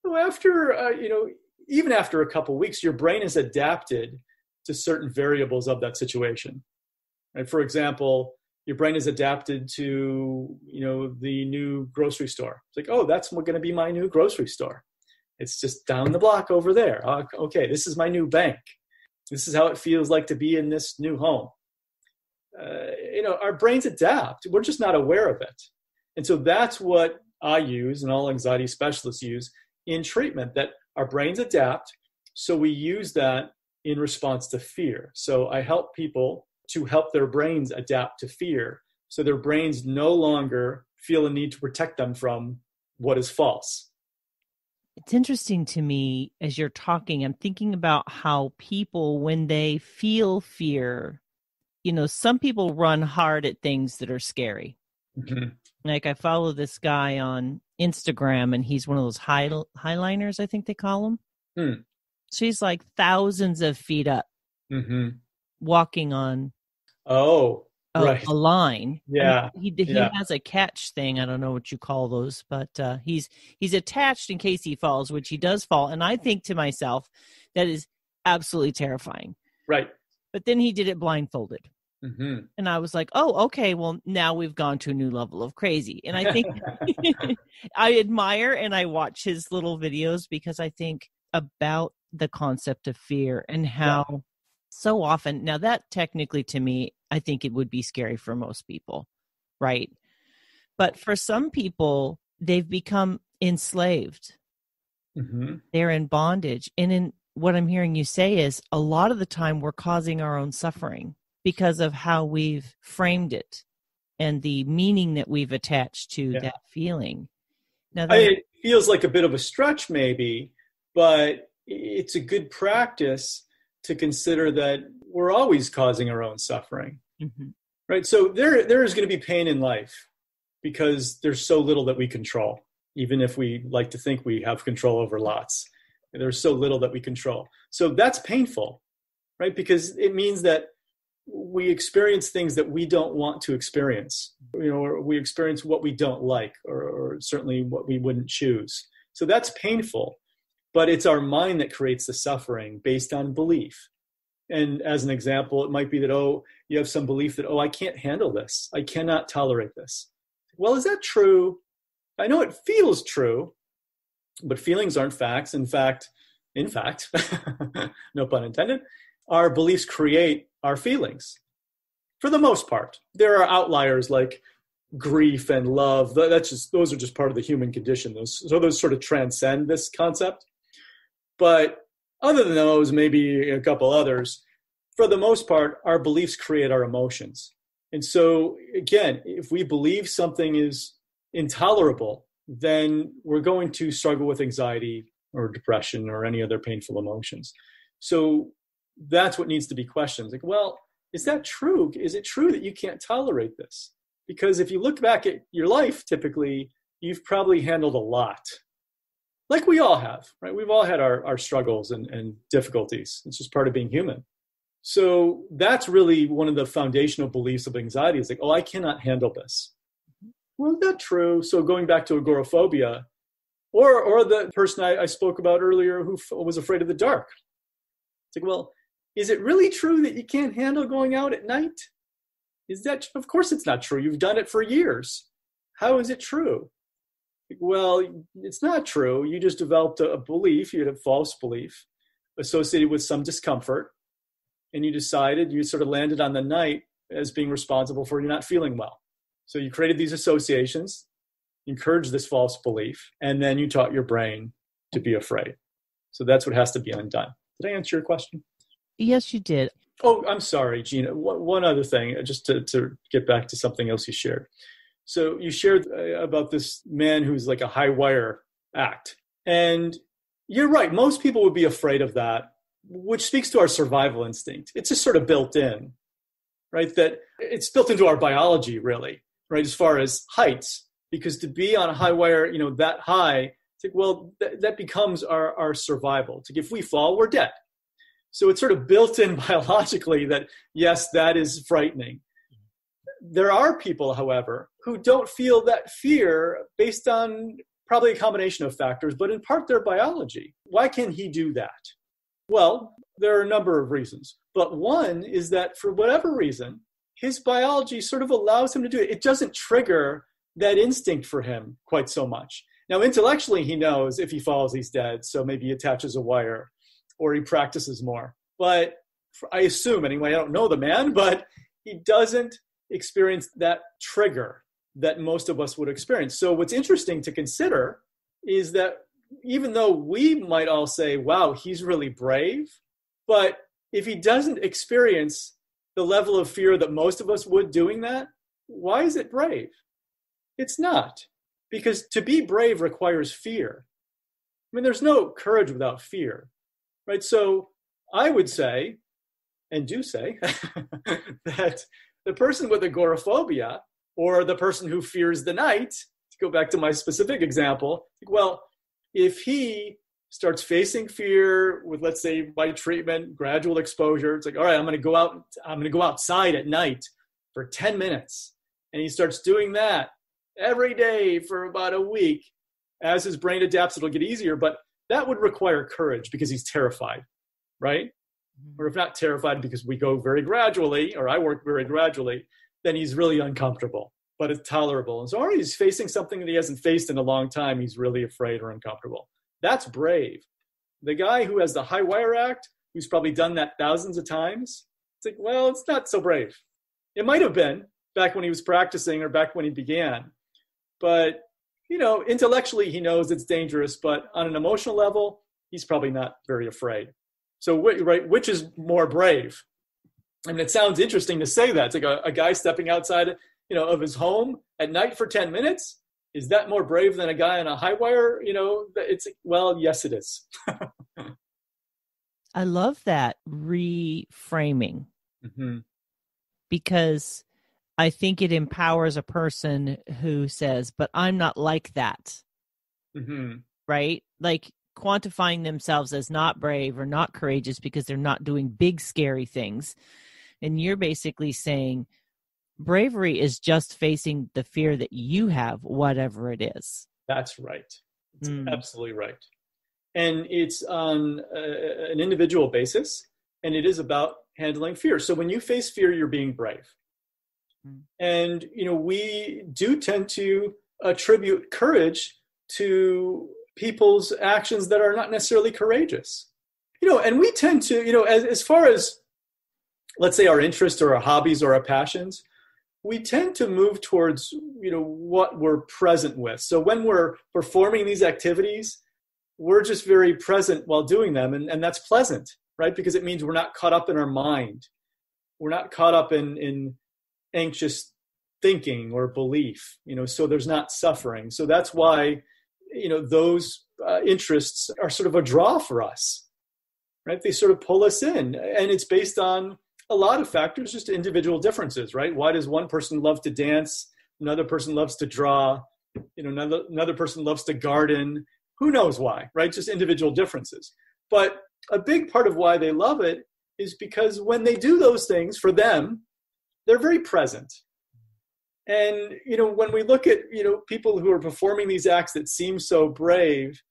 even after a couple of weeks, your brain is adapted to certain variables of that situation. Right? For example, your brain is adapted to, the new grocery store. It's like, oh, that's going to be my new grocery store. It's just down the block over there. Okay, this is my new bank. This is how it feels like to be in this new home. Our brains adapt. We're just not aware of it. And so that's what I use and all anxiety specialists use in treatment, that our brains adapt. So we use that in response to fear. So I help people to help their brains adapt to fear, so their brains no longer feel a need to protect them from what is false. It's interesting to me as you're talking, I'm thinking about how people, when they feel fear, some people run hard at things that are scary. Mm-hmm. Like I follow this guy on Instagram and he's one of those highliners, I think they call them. So he's like thousands of feet up, walking on right. a line. Yeah. I mean, he has a catch thing. I don't know what you call those, but he's attached in case he falls, which he does fall. And I think to myself, that is absolutely terrifying. Right. But then he did it blindfolded. Mm-hmm. And I was like, oh, okay, well, now we've gone to a new level of crazy. And I think I admire and I watch his little videos because I think about the concept of fear and how so often, now that technically to me, I think it would be scary for most people, right? But for some people, they've become enslaved. Mm-hmm. They're in bondage. And in what I'm hearing you say is a lot of the time we're causing our own suffering because of how we've framed it and the meaning that we've attached to that feeling. Now, it feels like a bit of a stretch maybe, but it's a good practice to consider that we're always causing our own suffering, right? So there is going to be pain in life because there's so little that we control, even if we like to think we have control over lots. There's so little that we control. So that's painful, right? Because it means that we experience things that we don't want to experience, or we experience what we don't like, or certainly what we wouldn't choose. So that's painful, but it's our mind that creates the suffering based on belief. And as an example, it might be that, you have some belief that, I can't handle this. I cannot tolerate this. Well, is that true? I know it feels true, but feelings aren't facts. In fact, no pun intended, our beliefs create our feelings for the most part. There are outliers like grief and love. Those are just part of the human condition. Those sort of transcend this concept. But other than those, maybe a couple others, for the most part, our beliefs create our emotions. And so again, if we believe something is intolerable, then we're going to struggle with anxiety or depression or any other painful emotions. So that's what needs to be questioned. Like, well, is that true? Is it true that you can't tolerate this? Because if you look back at your life, typically, you've probably handled a lot. Like we all have, right? We've all had our struggles and difficulties. It's just part of being human. So that's really one of the foundational beliefs of anxiety is like, I cannot handle this. Well, is that true? So going back to agoraphobia, or the person I spoke about earlier who was afraid of the dark. It's like, well, is it really true that you can't handle going out at night? Of course it's not true. You've done it for years. How is it true? Well, it's not true. You just developed a belief, you had a false belief associated with some discomfort, and you sort of landed on the night as being responsible for you not feeling well. So you created these associations, encouraged this false belief, and then you taught your brain to be afraid. So that's what has to be undone. Did I answer your question? Yes, you did. Oh, I'm sorry, Gina. One other thing, just to get back to something else you shared. So you shared about this man who's like a high wire act. And you're right. Most people would be afraid of that, which speaks to our survival instinct. It's just sort of built in, right? That it's built into our biology, really, right? As far as heights, because to be on a high wire, that high, it's like, well, that becomes our survival. It's like if we fall, we're dead. So it's sort of built in biologically that, yes, that is frightening. There are people, however, who don't feel that fear based on probably a combination of factors, but in part their biology. Why can he do that? Well, there are a number of reasons. But one is that for whatever reason, his biology sort of allows him to do it. It doesn't trigger that instinct for him quite so much. Now, intellectually, he knows if he falls, he's dead. So maybe he attaches a wire or he practices more. But I assume, anyway, I don't know the man, but he doesn't experience that trigger that most of us would experience. So what's interesting to consider is that even though we might all say, wow, he's really brave, but if he doesn't experience the level of fear that most of us would doing that, why is it brave? It's not. Because to be brave requires fear. I mean, there's no courage without fear, right? So I would say, and do say, that the person with agoraphobia or the person who fears the night, to go back to my specific example, well, if he starts facing fear with, let's say, by treatment, gradual exposure, it's like, all right, I'm going to go outside at night for 10 minutes. And he starts doing that every day for about a week. As his brain adapts, it'll get easier, but that would require courage because he's terrified, right? Or if not terrified because we go very gradually, or I work very gradually, then he's really uncomfortable, but it's tolerable. And so already he's facing something that he hasn't faced in a long time. He's really afraid or uncomfortable. That's brave. The guy who has the high wire act, who's probably done that thousands of times, it's like, well, it's not so brave. It might have been back when he was practicing or back when he began. But, intellectually he knows it's dangerous, but on an emotional level, he's probably not very afraid. So, right, which is more brave? I mean, it sounds interesting to say that. It's like a guy stepping outside, of his home at night for 10 minutes. Is that more brave than a guy on a high wire? Well, yes, it is. I love that reframing Mm-hmm. because I think it empowers a person who says, but I'm not like that. Mm-hmm. Right? Like quantifying themselves as not brave or not courageous because they're not doing big, scary things. And you're basically saying bravery is just facing the fear that you have, whatever it is. That's right. It's absolutely right. And it's on an individual basis, and it is about handling fear. So when you face fear, you're being brave. And, we do tend to attribute courage to people's actions that are not necessarily courageous. And we tend to, as far as, let's say, our interests or our hobbies or our passions, we tend to move towards, what we're present with. So when we're performing these activities, we're just very present while doing them. And that's pleasant, right? Because it means we're not caught up in our mind. We're not caught up in anxious thinking or belief, so there's not suffering. So that's why, those interests are sort of a draw for us, right? They sort of pull us in, and it's based on a lot of factors, just individual differences, right? Why does one person love to dance? Another person loves to draw, another person loves to garden. Who knows why, right? Just individual differences. But a big part of why they love it is because when they do those things, for them, they're very present. And, when we look at, people who are performing these acts that seem so brave,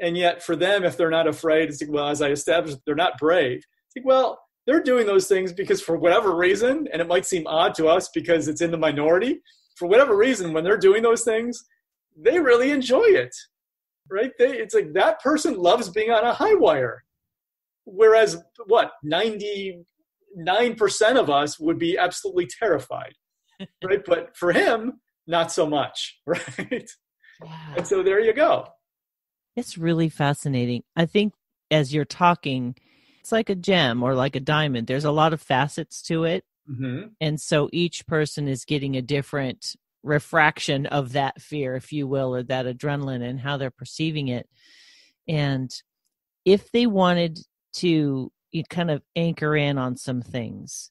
and yet for them, if they're not afraid, it's like, well, as I established, they're not brave. It's like, well, they're doing those things because for whatever reason, and it might seem odd to us because it's in the minority, for whatever reason, when they're doing those things, they really enjoy it, right? It's like that person loves being on a high wire. Whereas 99% of us would be absolutely terrified, right? But for him, not so much, right? Yeah. And so there you go. It's really fascinating. I think as you're talking, it's like a gem or like a diamond. There's a lot of facets to it. Mm-hmm. And so each person is getting a different refraction of that fear, if you will, or that adrenaline and how they're perceiving it. And if they wanted to kind of anchor in on some things,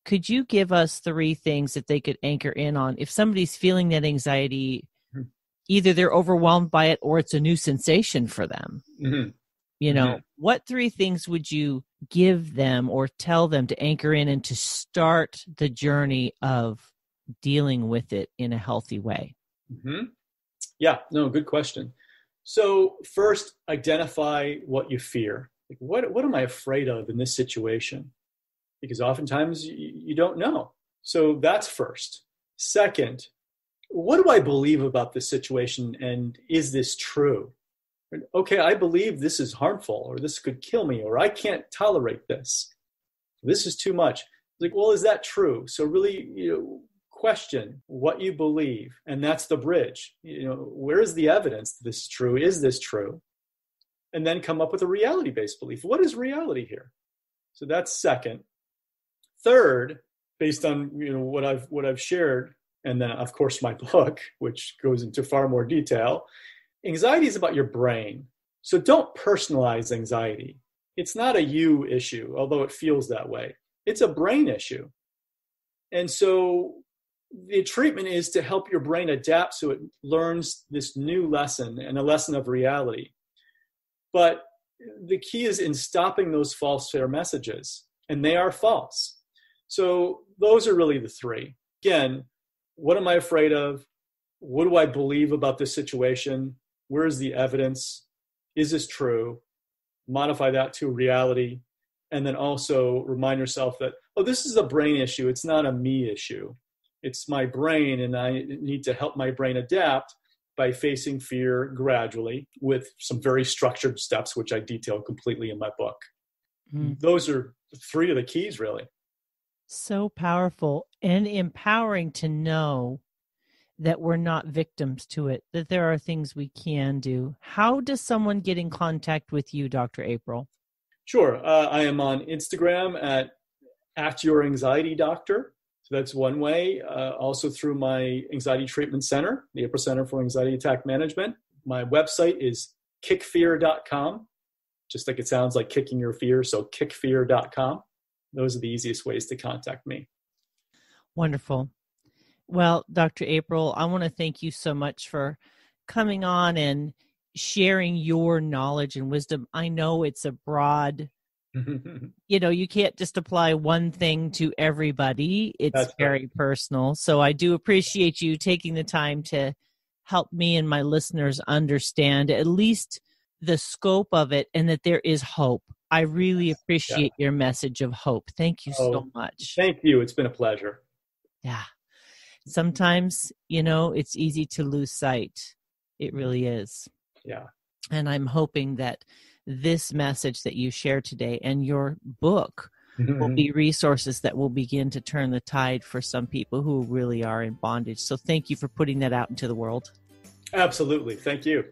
could you give us 3 things that they could anchor in on? If somebody's feeling that anxiety, either they're overwhelmed by it or it's a new sensation for them. Mm-hmm. What 3 things would you give them or tell them to anchor in and to start the journey of dealing with it in a healthy way? Mm-hmm. Yeah, no, good question. So first, identify what you fear. Like, what am I afraid of in this situation? Because oftentimes you don't know. So that's first. Second, what do I believe about this situation, and is this true? Okay, I believe this is harmful, or this could kill me, or I can't tolerate this. This is too much. Like, well, is that true? So really, question what you believe, and that's the bridge. Where is the evidence that this is true? Is this true? And then come up with a reality-based belief. What is reality here? So that's second. Third, based on what I've shared, and then of course my book, which goes into far more detail. Anxiety is about your brain. So don't personalize anxiety. It's not a you issue, although it feels that way. It's a brain issue. And so the treatment is to help your brain adapt so it learns this new lesson, and a lesson of reality. But the key is in stopping those false fear messages, and they are false. So those are really the 3. Again, what am I afraid of? What do I believe about this situation? Where is the evidence? Is this true? Modify that to reality. And then also remind yourself that, this is a brain issue. It's not a me issue. It's my brain, and I need to help my brain adapt by facing fear gradually with some very structured steps, which I detail completely in my book. Mm. Those are 3 of the keys, really. So powerful and empowering to know that we're not victims to it, that there are things we can do. How does someone get in contact with you, Dr. April? Sure. I am on Instagram at at your anxiety doctor. So that's one way. Also through my anxiety treatment center, the April Center for Anxiety Attack Management. My website is kickfear.com, just like it sounds, like kicking your fear. So kickfear.com. Those are the easiest ways to contact me. Wonderful. Well, Dr. April, I want to thank you so much for coming on and sharing your knowledge and wisdom. I know it's a broad, you can't just apply one thing to everybody. It's That's very right. personal. So I do appreciate you taking the time to help me and my listeners understand at least the scope of it and that there is hope. I really appreciate your message of hope. Thank you so much. Thank you. It's been a pleasure. Yeah. Sometimes, it's easy to lose sight. It really is. Yeah. And I'm hoping that this message that you share today and your book will be resources that will begin to turn the tide for some people who really are in bondage. So thank you for putting that out into the world. Absolutely. Thank you.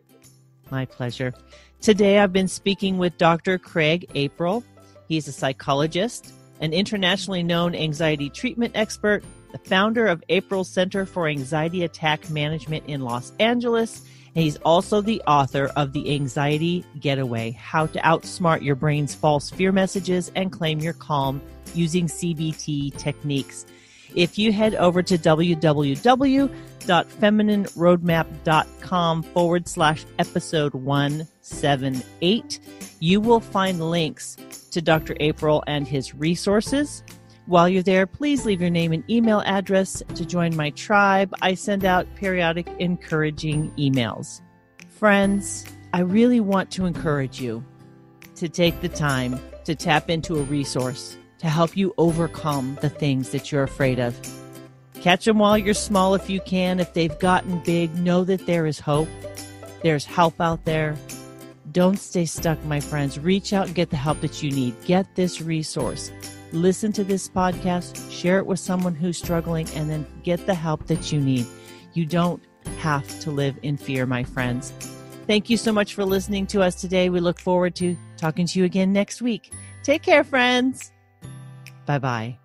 My pleasure. Today I've been speaking with Dr. Craig April. He's a psychologist, an internationally known anxiety treatment expert, the founder of April Center for Anxiety Attack Management in Los Angeles, and he's also the author of The Anxiety Getaway, How to Outsmart Your Brain's False Fear Messages and Claim Your Calm Using CBT Techniques. If you head over to www.feminineroadmap.com/episode 178, you will find links to Dr. April and his resources. While you're there, please leave your name and email address to join my tribe. I send out periodic encouraging emails. Friends, I really want to encourage you to take the time to tap into a resource to help you overcome the things that you're afraid of. Catch them while you're small if you can. If they've gotten big, know that there is hope. There's help out there. Don't stay stuck, my friends. Reach out and get the help that you need. Get this resource. Listen to this podcast, share it with someone who's struggling, and then get the help that you need. You don't have to live in fear, my friends. Thank you so much for listening to us today. We look forward to talking to you again next week. Take care, friends. Bye-bye.